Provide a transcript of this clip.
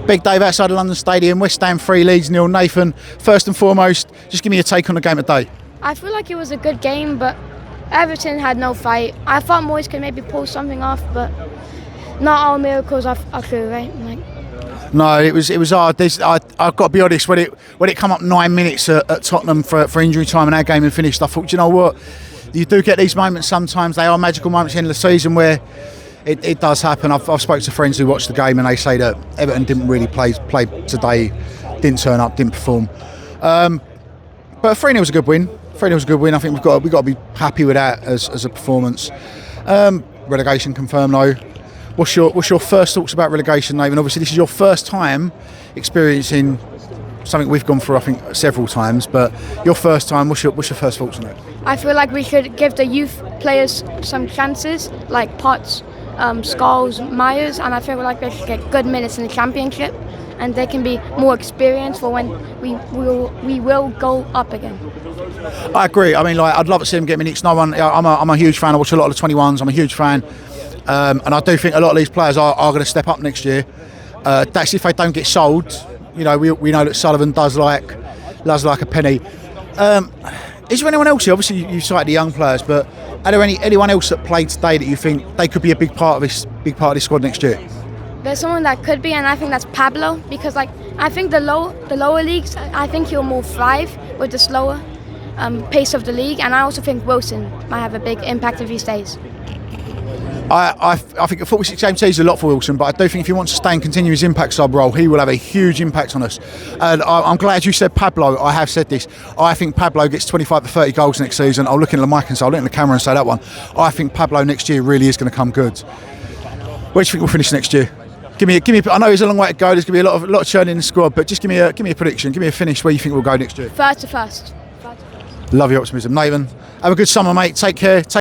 Big Dave outside of London Stadium, West Ham 3, Leeds 0. Nathan, first and foremost, just give me your take on the game today. I feel like it was a good game, but Everton had no fight. I thought Moyes could maybe pull something off, but not all miracles are true, right? No, it was hard. I've got to be honest, when it come up 9 minutes at Tottenham for injury time and our game had finished, I thought, you know what, you do get these moments sometimes. They are magical moments at the end of the season where it does happen. I've spoken to friends who watched the game and they say that Everton didn't really play today, didn't turn up, didn't perform. But 3-0 was a good win. 3-0 was a good win. I think we've got to be happy with that as a performance. Relegation confirmed though. What's your first thoughts about relegation, Nathan? Obviously, this is your first time experiencing something we've gone through, I think, several times. But your first time, what's your first thoughts on it? I feel like we should give the youth players some chances, like Potts, Scholes, Myers, and I feel like they should get good minutes in the Championship, and they can be more experienced for when we will go up again. I agree. I mean, I'd love to see them get minutes. I'm a huge fan. I watch a lot of the 21s. I'm a huge fan. And I do think a lot of these players are going to step up next year. That's if they don't get sold. You know, we know that Sullivan does like a penny. Is there anyone else here? Obviously, you cited the young players, but are there anyone else that played today that you think they could be a big part of this squad next year? There's someone that could be, and I think that's Pablo, because I think the lower leagues, I think he'll more thrive with the slower pace of the league, and I also think Wilson might have a big impact if he stays. I think a 46-game season is a lot for Wilson, but I do think if he wants to stay and continue his impact sub role, he will have a huge impact on us. And I'm glad you said Pablo. I have said this. I think Pablo gets 25 to 30 goals next season. I'll look in the mic and say, I'll look in the camera and say that one. I think Pablo next year really is going to come good. Where do you think we'll finish next year? Give me. I know there's a long way to go. There's going to be a lot of churning in the squad, but just give me a prediction. Give me a finish where you think we'll go next year. Third to first. Love your optimism, Nathan. Have a good summer, mate. Take care.